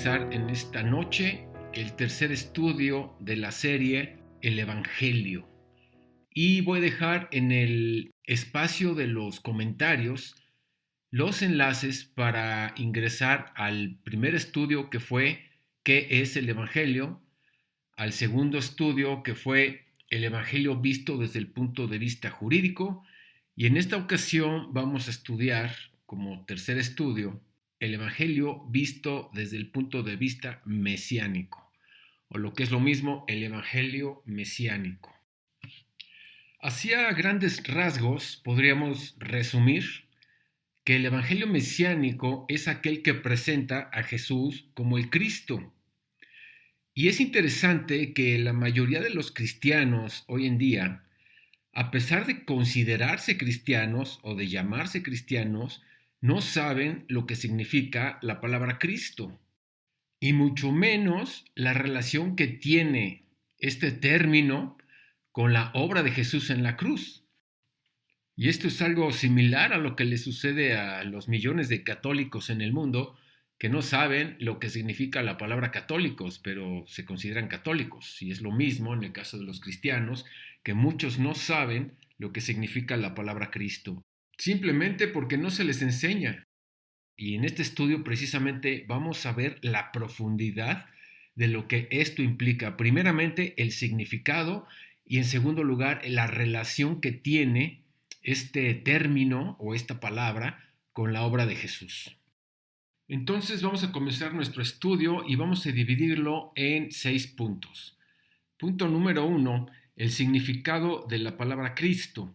comenzar en esta noche el tercer estudio de la serie El Evangelio. Y voy a dejar en el espacio de los comentarios los enlaces para ingresar al primer estudio que fue ¿Qué es el Evangelio?, al segundo estudio que fue el Evangelio visto desde el punto de vista jurídico, y en esta ocasión vamos a estudiar como tercer estudio el Evangelio visto desde el punto de vista mesiánico, o lo que es lo mismo, el Evangelio mesiánico. Así a grandes rasgos podríamos resumir que el Evangelio mesiánico es aquel que presenta a Jesús como el Cristo. Y es interesante que la mayoría de los cristianos hoy en día, a pesar de considerarse cristianos o de llamarse cristianos, no saben lo que significa la palabra Cristo, y mucho menos la relación que tiene este término con la obra de Jesús en la cruz. Y esto es algo similar a lo que le sucede a los millones de católicos en el mundo que no saben lo que significa la palabra católicos, pero se consideran católicos. Y es lo mismo en el caso de los cristianos, que muchos no saben lo que significa la palabra Cristo, simplemente porque no se les enseña. Y en este estudio precisamente vamos a ver la profundidad de lo que esto implica. Primeramente, el significado, y en segundo lugar, la relación que tiene este término o esta palabra con la obra de Jesús. Entonces vamos a comenzar nuestro estudio y vamos a dividirlo en 6 puntos. Punto número 1, el significado de la palabra Cristo.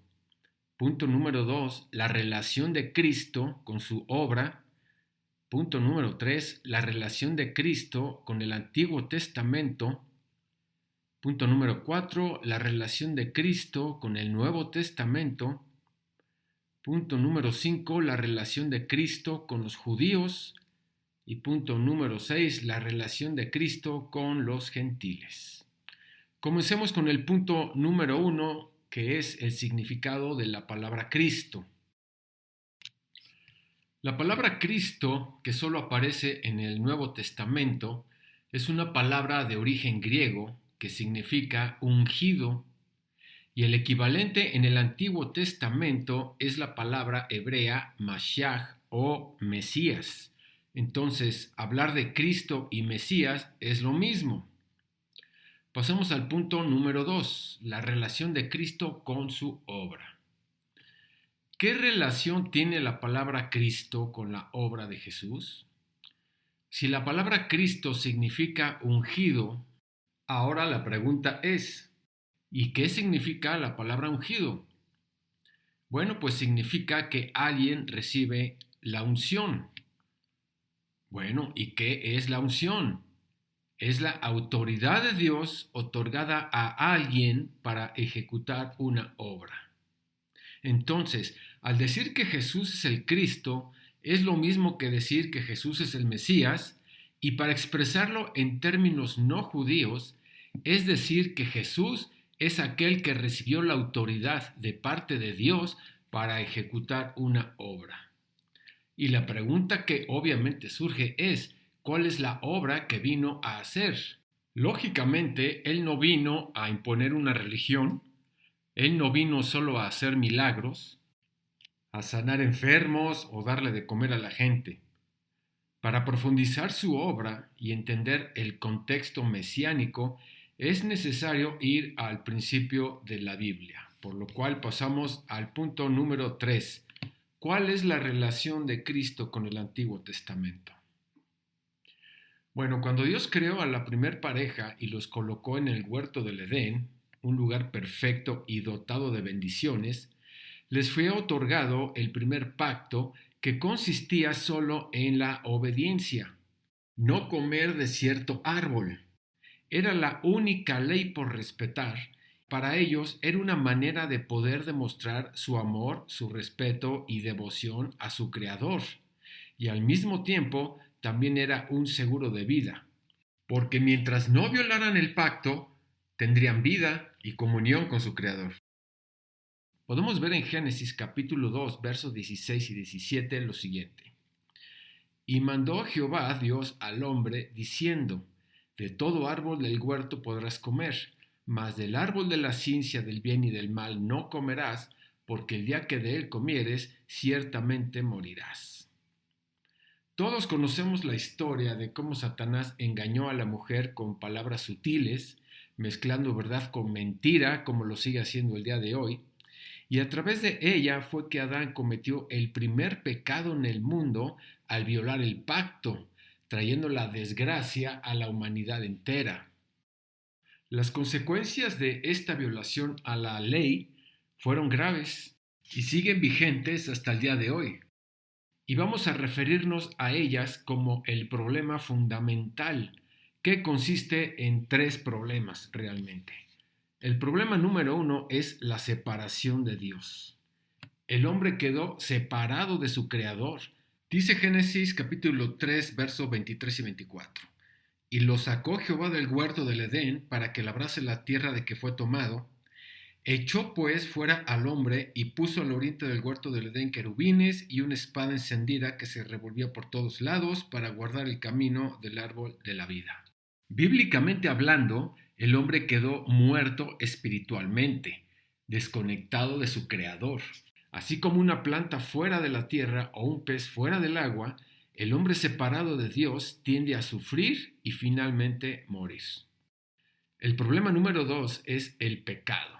Punto número 2, la relación de Cristo con su obra. Punto número 3, la relación de Cristo con el Antiguo Testamento. Punto número 4, la relación de Cristo con el Nuevo Testamento. Punto número 5, la relación de Cristo con los judíos. Y punto número 6, la relación de Cristo con los gentiles. Comencemos con el punto número 1, que es el significado de la palabra Cristo. La palabra Cristo, que solo aparece en el Nuevo Testamento, es una palabra de origen griego que significa ungido, y el equivalente en el Antiguo Testamento es la palabra hebrea Mashiach o Mesías. Entonces, hablar de Cristo y Mesías es lo mismo. Pasemos al punto número 2, la relación de Cristo con su obra. ¿Qué relación tiene la palabra Cristo con la obra de Jesús? Si la palabra Cristo significa ungido, ahora la pregunta es, ¿y qué significa la palabra ungido? Bueno, pues significa que alguien recibe la unción. Bueno, ¿y qué es la unción? Es la autoridad de Dios otorgada a alguien para ejecutar una obra. Entonces, al decir que Jesús es el Cristo, es lo mismo que decir que Jesús es el Mesías, y para expresarlo en términos no judíos, es decir que Jesús es aquel que recibió la autoridad de parte de Dios para ejecutar una obra. Y la pregunta que obviamente surge es, ¿cuál es la obra que vino a hacer? Lógicamente, Él no vino a imponer una religión, Él no vino solo a hacer milagros, a sanar enfermos o darle de comer a la gente. Para profundizar su obra y entender el contexto mesiánico, es necesario ir al principio de la Biblia, por lo cual pasamos al punto número 3. ¿Cuál es la relación de Cristo con el Antiguo Testamento? Bueno, cuando Dios creó a la primer pareja y los colocó en el huerto del Edén, un lugar perfecto y dotado de bendiciones, les fue otorgado el primer pacto que consistía solo en la obediencia, no comer de cierto árbol. Era la única ley por respetar. Para ellos era una manera de poder demostrar su amor, su respeto y devoción a su Creador. Y al mismo tiempo también era un seguro de vida, porque mientras no violaran el pacto, tendrían vida y comunión con su Creador. Podemos ver en Génesis capítulo 2, versos 16 y 17 lo siguiente. Y mandó Jehová Dios al hombre, diciendo: de todo árbol del huerto podrás comer, mas del árbol de la ciencia del bien y del mal no comerás, porque el día que de él comieres, ciertamente morirás. Todos conocemos la historia de cómo Satanás engañó a la mujer con palabras sutiles, mezclando verdad con mentira, como lo sigue haciendo el día de hoy, y a través de ella fue que Adán cometió el primer pecado en el mundo al violar el pacto, trayendo la desgracia a la humanidad entera. Las consecuencias de esta violación a la ley fueron graves y siguen vigentes hasta el día de hoy. Y vamos a referirnos a ellas como el problema fundamental, que consiste en tres problemas realmente. El problema número 1 es la separación de Dios. El hombre quedó separado de su Creador. Dice Génesis capítulo 3, versos 23 y 24. Y lo sacó Jehová del huerto del Edén para que labrase la tierra de que fue tomado. Echó pues fuera al hombre y puso al oriente del huerto del Edén querubines y una espada encendida que se revolvía por todos lados para guardar el camino del árbol de la vida. Bíblicamente hablando, el hombre quedó muerto espiritualmente, desconectado de su Creador. Así como una planta fuera de la tierra o un pez fuera del agua, el hombre separado de Dios tiende a sufrir y finalmente morir. El problema número 2 es el pecado.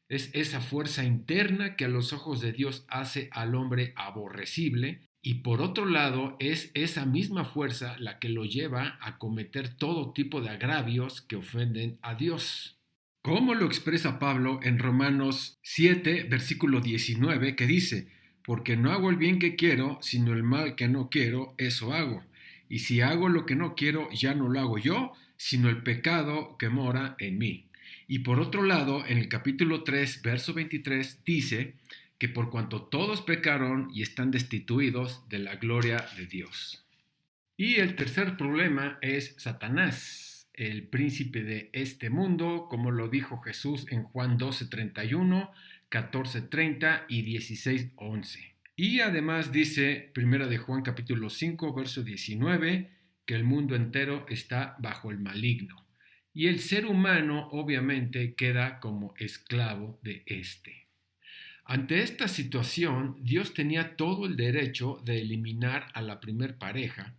Es esa fuerza interna que a los ojos de Dios hace al hombre aborrecible, y por otro lado es esa misma fuerza la que lo lleva a cometer todo tipo de agravios que ofenden a Dios. ¿Cómo lo expresa Pablo en Romanos 7, versículo 19, que dice: porque no hago el bien que quiero, sino el mal que no quiero, eso hago. Y si hago lo que no quiero, ya no lo hago yo, sino el pecado que mora en mí. Y por otro lado, en el capítulo 3, verso 23, dice que por cuanto todos pecaron y están destituidos de la gloria de Dios. Y el tercer problema es Satanás, el príncipe de este mundo, como lo dijo Jesús en Juan 12:31, 14:30 y 16:11. Y además dice 1 de Juan capítulo 5, verso 19, que el mundo entero está bajo el maligno. Y el ser humano obviamente queda como esclavo de éste. Ante esta situación, Dios tenía todo el derecho de eliminar a la primer pareja,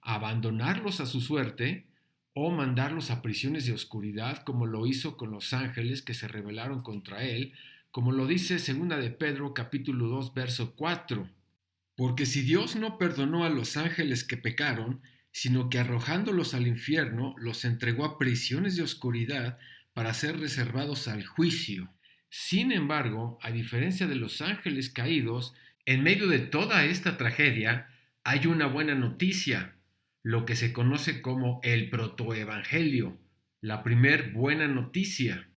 abandonarlos a su suerte o mandarlos a prisiones de oscuridad, como lo hizo con los ángeles que se rebelaron contra él, como lo dice 2 de Pedro capítulo 2 verso 4. Porque si Dios no perdonó a los ángeles que pecaron, sino que arrojándolos al infierno, los entregó a prisiones de oscuridad para ser reservados al juicio. Sin embargo, a diferencia de los ángeles caídos, en medio de toda esta tragedia hay una buena noticia, lo que se conoce como el protoevangelio, la primer buena noticia.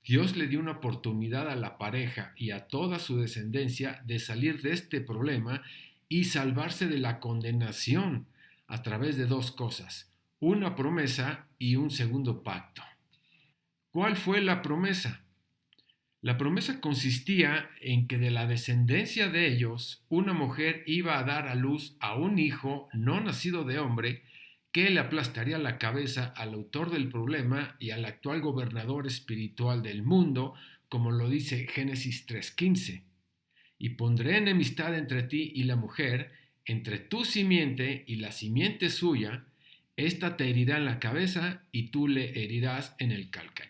Dios le dio una oportunidad a la pareja y a toda su descendencia de salir de este problema y salvarse de la condenación a través de dos cosas, una promesa y un segundo pacto. ¿Cuál fue la promesa? La promesa consistía en que de la descendencia de ellos una mujer iba a dar a luz a un hijo no nacido de hombre que le aplastaría la cabeza al autor del problema y al actual gobernador espiritual del mundo, como lo dice Génesis 3:15. Y pondré enemistad entre ti y la mujer, entre tu simiente y la simiente suya, ésta te herirá en la cabeza y tú le herirás en el calcañar.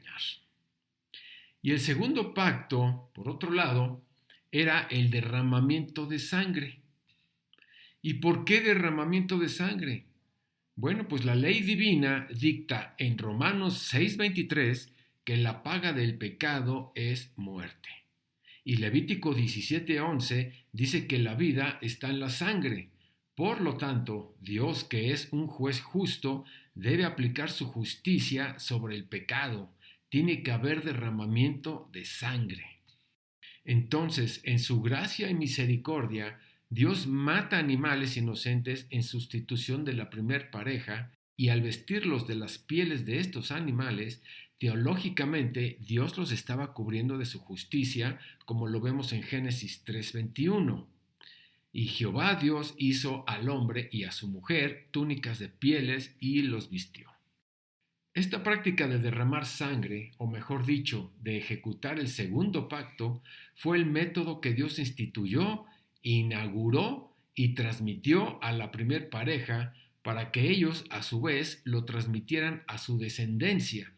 Y el segundo pacto, por otro lado, era el derramamiento de sangre. ¿Y por qué derramamiento de sangre? Bueno, pues la ley divina dicta en Romanos 6:23 que la paga del pecado es muerte. Y Levítico 17:11 dice que la vida está en la sangre. Por lo tanto, Dios, que es un juez justo, debe aplicar su justicia sobre el pecado. Tiene que haber derramamiento de sangre. Entonces, en su gracia y misericordia, Dios mata animales inocentes en sustitución de la primer pareja, y al vestirlos de las pieles de estos animales, teológicamente Dios los estaba cubriendo de su justicia, como lo vemos en Génesis 3:21. Y Jehová Dios hizo al hombre y a su mujer túnicas de pieles y los vistió. Esta práctica de derramar sangre, o mejor dicho, de ejecutar el segundo pacto, fue el método que Dios instituyó, inauguró y transmitió a la primer pareja para que ellos a su vez lo transmitieran a su descendencia,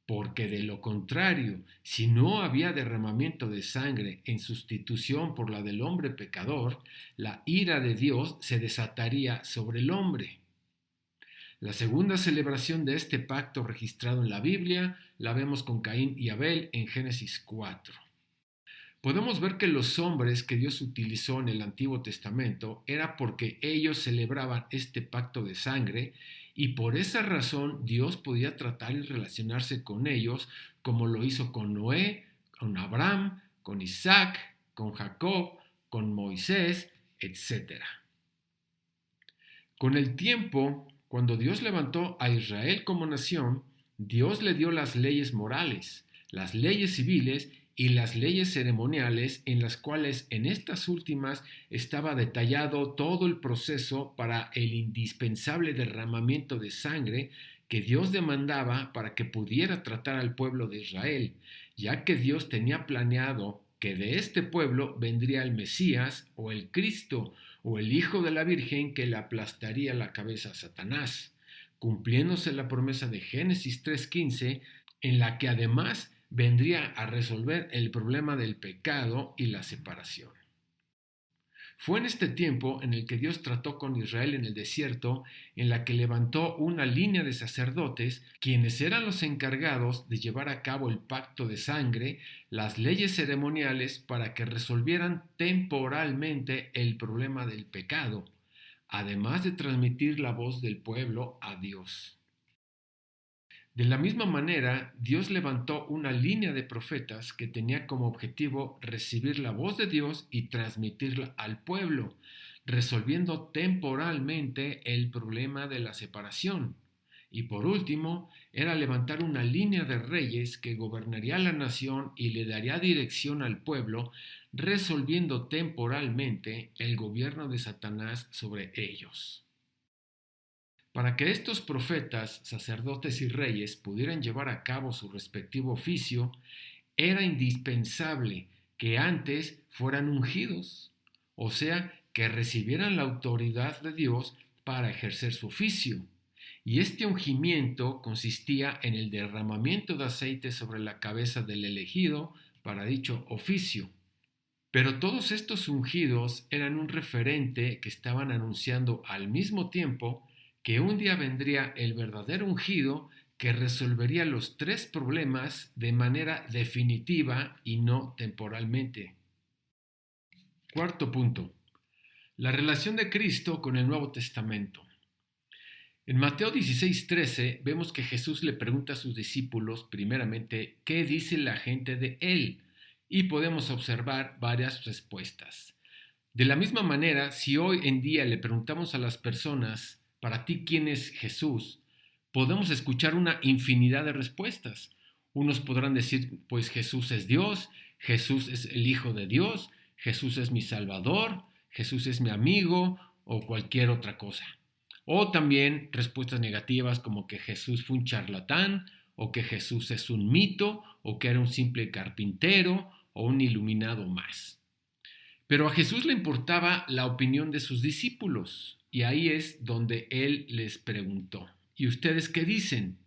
porque de lo contrario, si no había derramamiento de sangre en sustitución por la del hombre pecador, la ira de Dios se desataría sobre el hombre. La segunda celebración de este pacto registrado en la Biblia la vemos con Caín y Abel en Génesis 4. Podemos ver que los hombres que Dios utilizó en el Antiguo Testamento era porque ellos celebraban este pacto de sangre y por esa razón Dios podía tratar y relacionarse con ellos como lo hizo con Noé, con Abraham, con Isaac, con Jacob, con Moisés, etc. Con el tiempo, cuando Dios levantó a Israel como nación, Dios le dio las leyes morales, las leyes civiles y las leyes ceremoniales en las cuales en estas últimas estaba detallado todo el proceso para el indispensable derramamiento de sangre que Dios demandaba para que pudiera tratar al pueblo de Israel, ya que Dios tenía planeado que de este pueblo vendría el Mesías o el Cristo o el Hijo de la Virgen que le aplastaría la cabeza a Satanás, cumpliéndose la promesa de Génesis 3:15, en la que además vendría a resolver el problema del pecado y la separación. Fue en este tiempo en el que Dios trató con Israel en el desierto, en la que levantó una línea de sacerdotes, quienes eran los encargados de llevar a cabo el pacto de sangre, las leyes ceremoniales para que resolvieran temporalmente el problema del pecado, además de transmitir la voz del pueblo a Dios. De la misma manera, Dios levantó una línea de profetas que tenía como objetivo recibir la voz de Dios y transmitirla al pueblo, resolviendo temporalmente el problema de la separación. Y por último, era levantar una línea de reyes que gobernaría la nación y le daría dirección al pueblo, resolviendo temporalmente el gobierno de Satanás sobre ellos. Para que estos profetas, sacerdotes y reyes pudieran llevar a cabo su respectivo oficio, era indispensable que antes fueran ungidos, o sea, que recibieran la autoridad de Dios para ejercer su oficio. Y este ungimiento consistía en el derramamiento de aceite sobre la cabeza del elegido para dicho oficio. Pero todos estos ungidos eran un referente que estaban anunciando al mismo tiempo que un día vendría el verdadero ungido que resolvería los tres problemas de manera definitiva y no temporalmente. Cuarto punto. La relación de Cristo con el Nuevo Testamento. En Mateo 16:13 vemos que Jesús le pregunta a sus discípulos primeramente qué dice la gente de él y podemos observar varias respuestas. De la misma manera, si hoy en día le preguntamos a las personas para ti, ¿quién es Jesús? Podemos escuchar una infinidad de respuestas. Unos podrán decir, pues Jesús es Dios, Jesús es el Hijo de Dios, Jesús es mi Salvador, Jesús es mi amigo o cualquier otra cosa. O también respuestas negativas como que Jesús fue un charlatán, o que Jesús es un mito, o que era un simple carpintero o un iluminado más. Pero a Jesús le importaba la opinión de sus discípulos. Y ahí es donde él les preguntó, ¿y ustedes qué dicen?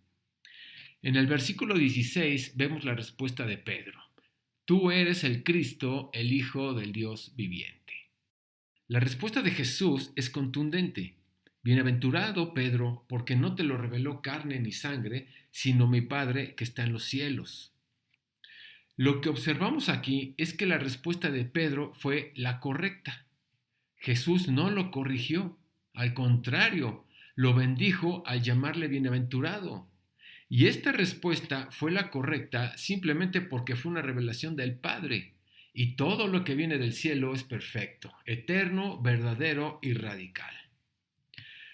En el versículo 16 vemos la respuesta de Pedro. Tú eres el Cristo, el Hijo del Dios viviente. La respuesta de Jesús es contundente. Bienaventurado, Pedro, porque no te lo reveló carne ni sangre, sino mi Padre que está en los cielos. Lo que observamos aquí es que la respuesta de Pedro fue la correcta. Jesús no lo corrigió. Al contrario, lo bendijo al llamarle bienaventurado. Y esta respuesta fue la correcta simplemente porque fue una revelación del Padre. Y todo lo que viene del cielo es perfecto, eterno, verdadero y radical.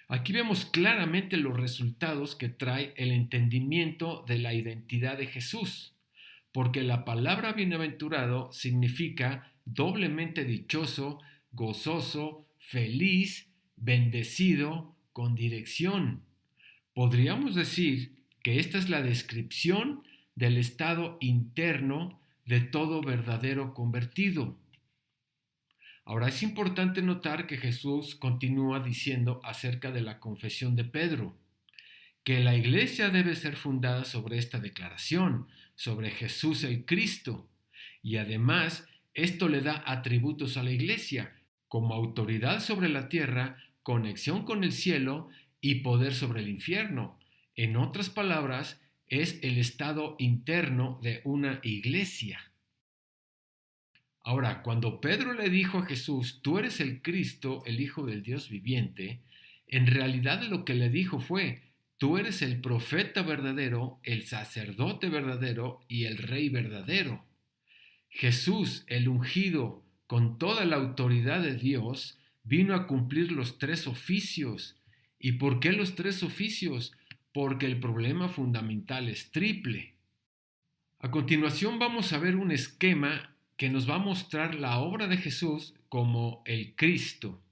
Aquí vemos claramente los resultados que trae el entendimiento de la identidad de Jesús, porque la palabra bienaventurado significa doblemente dichoso, gozoso, feliz, bendecido, con dirección. Podríamos decir que esta es la descripción del estado interno de todo verdadero convertido. Ahora es importante notar que Jesús continúa diciendo acerca de la confesión de Pedro, que la iglesia debe ser fundada sobre esta declaración, sobre Jesús el Cristo, y además esto le da atributos a la iglesia, como autoridad sobre la tierra, conexión con el cielo y poder sobre el infierno. En otras palabras, es el estado interno de una iglesia. Ahora, cuando Pedro le dijo a Jesús, tú eres el Cristo, el Hijo del Dios viviente, en realidad lo que le dijo fue, tú eres el profeta verdadero, el sacerdote verdadero y el rey verdadero. Jesús, el ungido, con toda la autoridad de Dios, vino a cumplir los tres oficios. ¿Y por qué los tres oficios? Porque el problema fundamental es triple. A continuación vamos a ver un esquema que nos va a mostrar la obra de Jesús como el Cristo.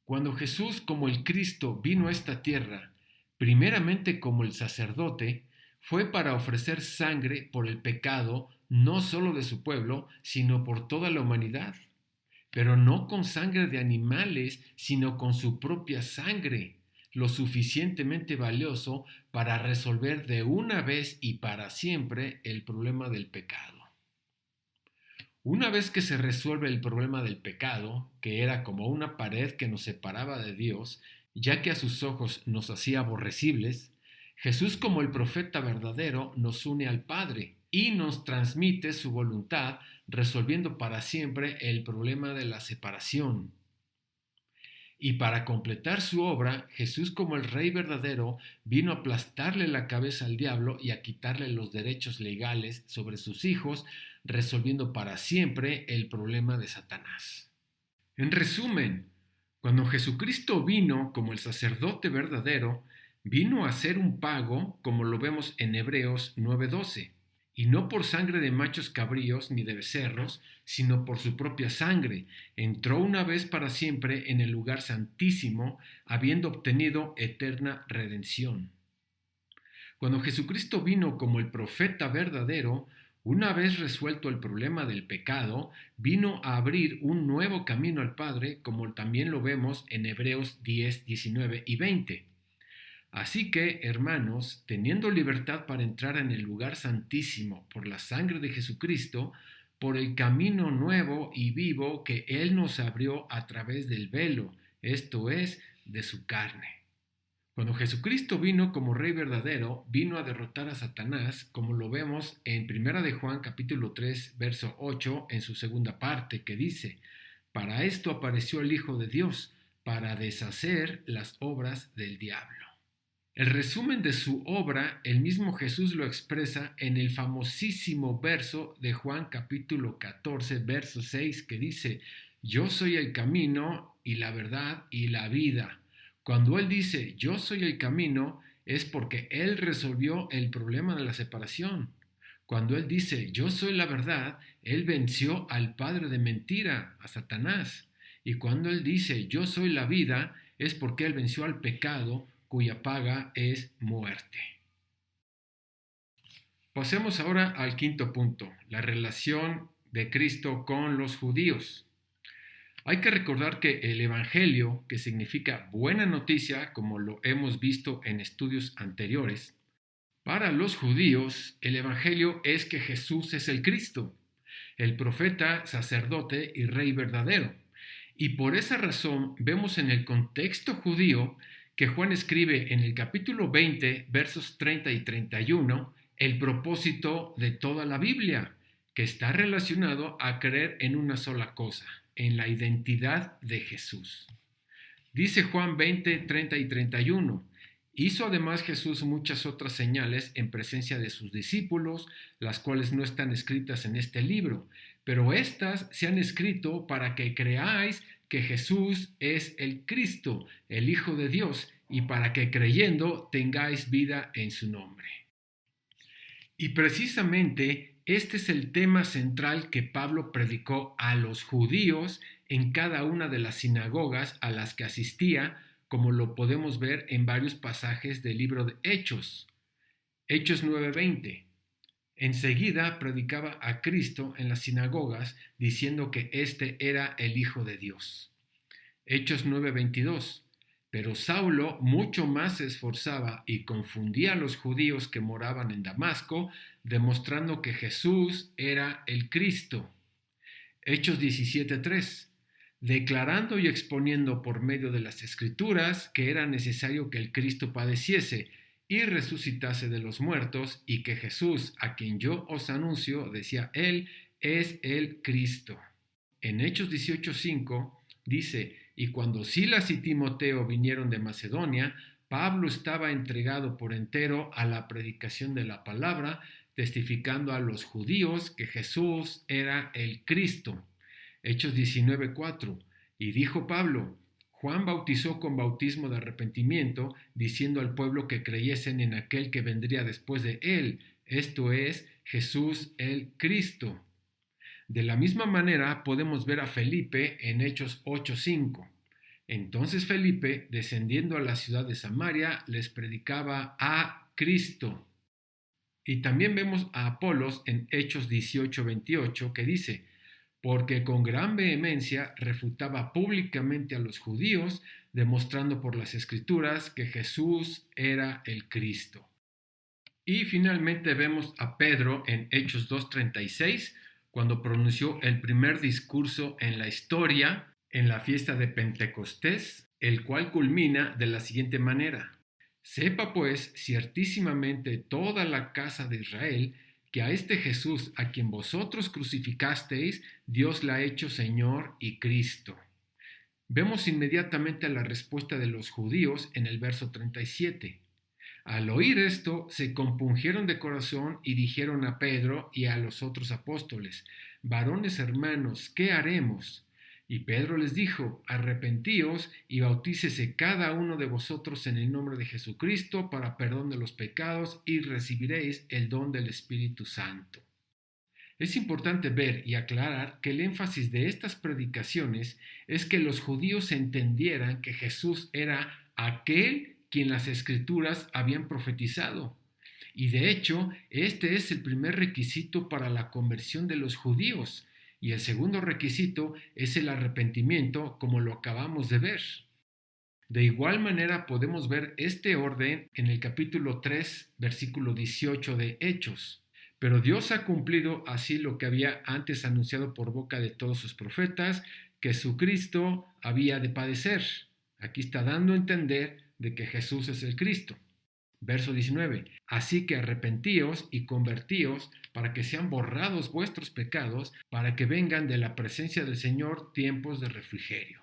Cuando Jesús como el Cristo vino a esta tierra, primeramente como el sacerdote, fue para ofrecer sangre por el pecado no solo de su pueblo, sino por toda la humanidad. Pero no con sangre de animales, sino con su propia sangre, lo suficientemente valioso para resolver de una vez y para siempre el problema del pecado. Una vez que se resuelve el problema del pecado, que era como una pared que nos separaba de Dios, ya que a sus ojos nos hacía aborrecibles, Jesús como el profeta verdadero nos une al Padre y nos transmite su voluntad, resolviendo para siempre el problema de la separación. Y para completar su obra, Jesús como el Rey verdadero vino a aplastarle la cabeza al diablo y a quitarle los derechos legales sobre sus hijos, resolviendo para siempre el problema de Satanás. En resumen, cuando Jesucristo vino como el sacerdote verdadero, vino a hacer un pago, como lo vemos en Hebreos 9:12, y no por sangre de machos cabríos ni de becerros, sino por su propia sangre. Entró una vez para siempre en el lugar santísimo, habiendo obtenido eterna redención. Cuando Jesucristo vino como el profeta verdadero, una vez resuelto el problema del pecado, vino a abrir un nuevo camino al Padre, como también lo vemos en Hebreos 10, 19 y 20. Así que, hermanos, teniendo libertad para entrar en el lugar santísimo por la sangre de Jesucristo, por el camino nuevo y vivo que Él nos abrió a través del velo, esto es, de su carne. Cuando Jesucristo vino como Rey verdadero, vino a derrotar a Satanás, como lo vemos en 1 de Juan capítulo 3, verso 8, en su segunda parte, que dice, para esto apareció el Hijo de Dios, para deshacer las obras del diablo. El resumen de su obra, el mismo Jesús lo expresa en el famosísimo verso de Juan capítulo 14, verso 6, que dice, yo soy el camino y la verdad y la vida. Cuando Él dice, yo soy el camino, es porque Él resolvió el problema de la separación. Cuando Él dice, yo soy la verdad, Él venció al padre de mentira, a Satanás. Y cuando Él dice, yo soy la vida, es porque Él venció al pecado, cuya paga es muerte. Pasemos ahora al quinto punto, la relación de Cristo con los judíos. Hay que recordar que el Evangelio, que significa buena noticia, como lo hemos visto en estudios anteriores, para los judíos el Evangelio es que Jesús es el Cristo, el profeta, sacerdote y rey verdadero. Y por esa razón vemos en el contexto judío que Juan escribe en el capítulo 20, versos 30 y 31, el propósito de toda la Biblia, que está relacionado a creer en una sola cosa, en la identidad de Jesús. Dice Juan 20, 30 y 31, hizo además Jesús muchas otras señales en presencia de sus discípulos, las cuales no están escritas en este libro, pero estas se han escrito para que creáis que Jesús es el Cristo, el Hijo de Dios, y para que creyendo tengáis vida en su nombre. Y precisamente Este es el tema central que Pablo predicó a los judíos en cada una de las sinagogas a las que asistía, como lo podemos ver en varios pasajes del libro de Hechos. Hechos 9:20. Enseguida predicaba a Cristo en las sinagogas, diciendo que éste era el Hijo de Dios. Hechos 9:22. Pero Saulo mucho más se esforzaba y confundía a los judíos que moraban en Damasco, demostrando que Jesús era el Cristo. Hechos 17:3. Declarando y exponiendo por medio de las Escrituras que era necesario que el Cristo padeciese y resucitase de los muertos, y que Jesús, a quien yo os anuncio, decía él, es el Cristo. En Hechos 18:5 dice, y cuando Silas y Timoteo vinieron de Macedonia, Pablo estaba entregado por entero a la predicación de la palabra, testificando a los judíos que Jesús era el Cristo. Hechos 19:4. Y dijo Pablo, Juan bautizó con bautismo de arrepentimiento, diciendo al pueblo que creyesen en aquel que vendría después de él, esto es, Jesús el Cristo. De la misma manera podemos ver a Felipe en Hechos 8:5. Entonces Felipe, descendiendo a la ciudad de Samaria, les predicaba a Cristo. Y también vemos a Apolos en Hechos 18:28 que dice, porque con gran vehemencia refutaba públicamente a los judíos, demostrando por las Escrituras que Jesús era el Cristo. Y finalmente vemos a Pedro en Hechos 2:36, cuando pronunció el primer discurso en la historia, en la fiesta de Pentecostés, el cual culmina de la siguiente manera. Sepa pues ciertísimamente toda la casa de Israel, que a este Jesús, a quien vosotros crucificasteis, Dios la ha hecho Señor y Cristo. Vemos inmediatamente la respuesta de los judíos en el verso 37. Al oír esto, se compungieron de corazón y dijeron a Pedro y a los otros apóstoles, varones hermanos, ¿qué haremos? Y Pedro les dijo, arrepentíos y bautícese cada uno de vosotros en el nombre de Jesucristo para perdón de los pecados y recibiréis el don del Espíritu Santo. Es importante ver y aclarar que el énfasis de estas predicaciones es que los judíos entendieran que Jesús era aquel quien las Escrituras habían profetizado. Y de hecho, este es el primer requisito para la conversión de los judíos. Y el segundo requisito es el arrepentimiento, como lo acabamos de ver. De igual manera podemos ver este orden en el capítulo 3, versículo 18 de Hechos. Pero Dios ha cumplido así lo que había antes anunciado por boca de todos sus profetas, que su Cristo había de padecer. Aquí está dando a entender de que Jesús es el Cristo. Verso 19. Así que arrepentíos y convertíos para que sean borrados vuestros pecados, para que vengan de la presencia del Señor tiempos de refrigerio.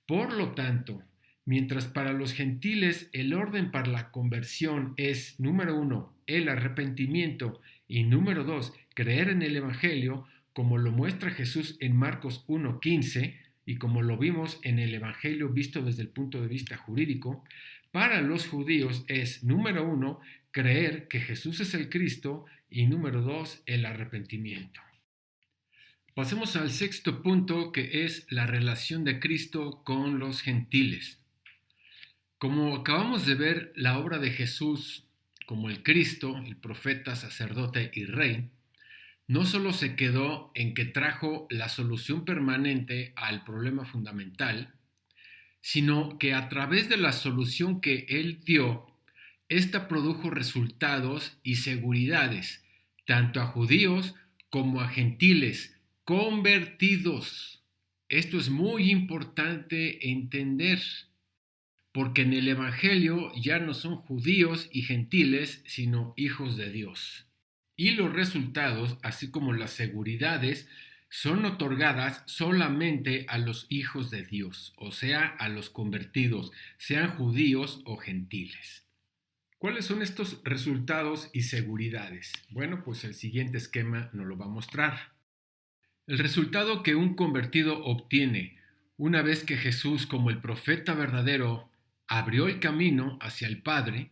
Por lo tanto, mientras para los gentiles el orden para la conversión es, número 1, el arrepentimiento y número 2, creer en el Evangelio, como lo muestra Jesús en Marcos 1:15 y como lo vimos en el Evangelio visto desde el punto de vista jurídico, para los judíos es, número 1, creer que Jesús es el Cristo y número 2, el arrepentimiento. Pasemos al sexto punto, que es la relación de Cristo con los gentiles. Como acabamos de ver, la obra de Jesús como el Cristo, el profeta, sacerdote y rey, no solo se quedó en que trajo la solución permanente al problema fundamental, sino que a través de la solución que él dio, ésta produjo resultados y seguridades, tanto a judíos como a gentiles, convertidos. Esto es muy importante entender, porque en el Evangelio ya no son judíos y gentiles, sino hijos de Dios. Y los resultados, así como las seguridades, son otorgadas solamente a los hijos de Dios, o sea, a los convertidos, sean judíos o gentiles. ¿Cuáles son estos resultados y seguridades? Bueno, pues el siguiente esquema nos lo va a mostrar. El resultado que un convertido obtiene una vez que Jesús, como el profeta verdadero, abrió el camino hacia el Padre,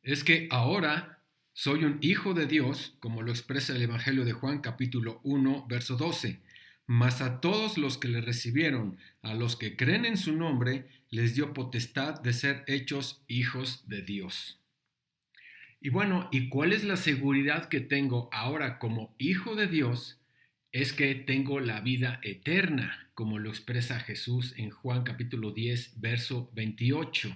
es que ahora Soy un hijo de Dios, como lo expresa el Evangelio de Juan capítulo 1, verso 12. Mas a todos los que le recibieron, a los que creen en su nombre, les dio potestad de ser hechos hijos de Dios. Y bueno, ¿y cuál es la seguridad que tengo ahora como hijo de Dios? Es que tengo la vida eterna, como lo expresa Jesús en Juan capítulo 10, verso 28,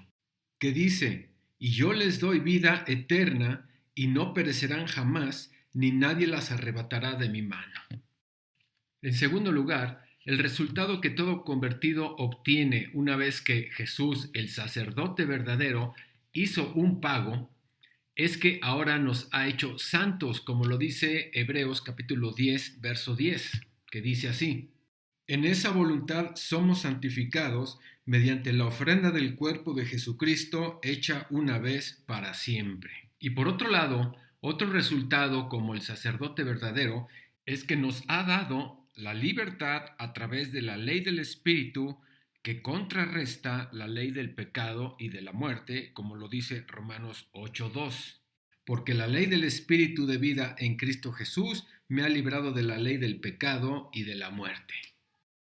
que dice, y yo les doy vida eterna, y no perecerán jamás, ni nadie las arrebatará de mi mano. En segundo lugar, el resultado que todo convertido obtiene una vez que Jesús, el sacerdote verdadero, hizo un pago, es que ahora nos ha hecho santos, como lo dice Hebreos capítulo 10, verso 10, que dice así, en esa voluntad somos santificados mediante la ofrenda del cuerpo de Jesucristo hecha una vez para siempre. Y por otro lado, otro resultado como el sacerdote verdadero es que nos ha dado la libertad a través de la ley del Espíritu que contrarresta la ley del pecado y de la muerte, como lo dice Romanos 8:2. Porque la ley del Espíritu de vida en Cristo Jesús me ha librado de la ley del pecado y de la muerte.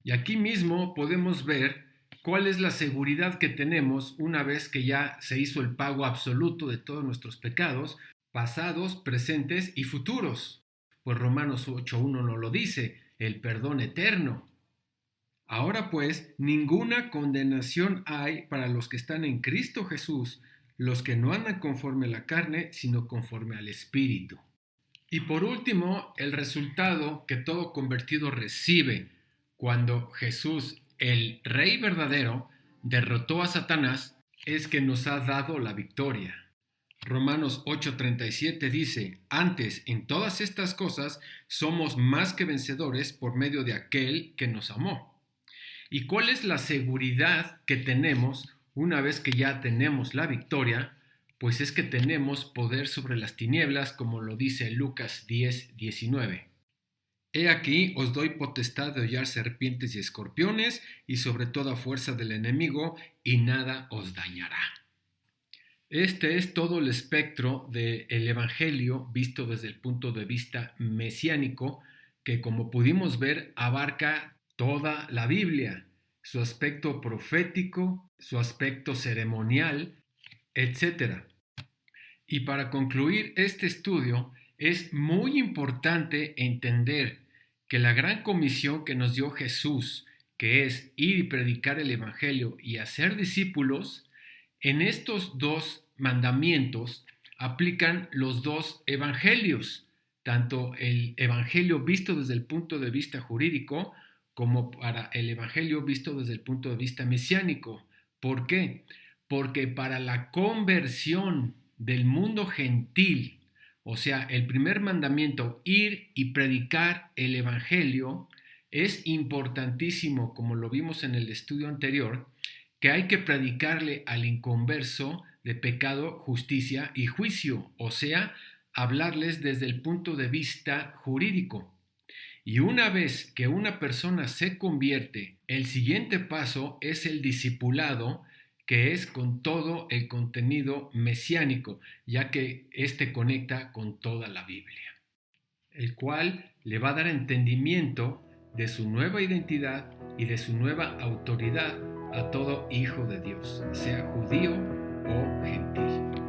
Y aquí mismo podemos ver cuál es la seguridad que tenemos una vez que ya se hizo el pago absoluto de todos nuestros pecados, pasados, presentes y futuros. Pues Romanos 8:1 nos lo dice, el perdón eterno. Ahora pues, ninguna condenación hay para los que están en Cristo Jesús, los que no andan conforme a la carne, sino conforme al Espíritu. Y por último, el resultado que todo convertido recibe cuando Jesús, el Rey verdadero, derrotó a Satanás, es que nos ha dado la victoria. Romanos 8:37 dice, antes, en todas estas cosas, somos más que vencedores por medio de aquel que nos amó. ¿Y cuál es la seguridad que tenemos una vez que ya tenemos la victoria? Pues es que tenemos poder sobre las tinieblas, como lo dice Lucas 10:19. He aquí os doy potestad de hollar serpientes y escorpiones y sobre toda fuerza del enemigo, y nada os dañará. Este es todo el espectro del Evangelio visto desde el punto de vista mesiánico, que como pudimos ver abarca toda la Biblia, su aspecto profético, su aspecto ceremonial, etc. Y para concluir este estudio, es muy importante entender que la gran comisión que nos dio Jesús, que es ir y predicar el Evangelio y hacer discípulos, en estos dos mandamientos aplican los dos evangelios, tanto el evangelio visto desde el punto de vista jurídico como para el evangelio visto desde el punto de vista mesiánico. ¿Por qué? Porque para la conversión del mundo gentil, o sea, el primer mandamiento, ir y predicar el evangelio, es importantísimo, como lo vimos en el estudio anterior, que hay que predicarle al inconverso de pecado, justicia y juicio, o sea, hablarles desde el punto de vista jurídico. Y una vez que una persona se convierte, el siguiente paso es el discipulado, que es con todo el contenido mesiánico, ya que éste conecta con toda la Biblia, el cual le va a dar entendimiento de su nueva identidad y de su nueva autoridad a todo hijo de Dios, sea judío o gentil.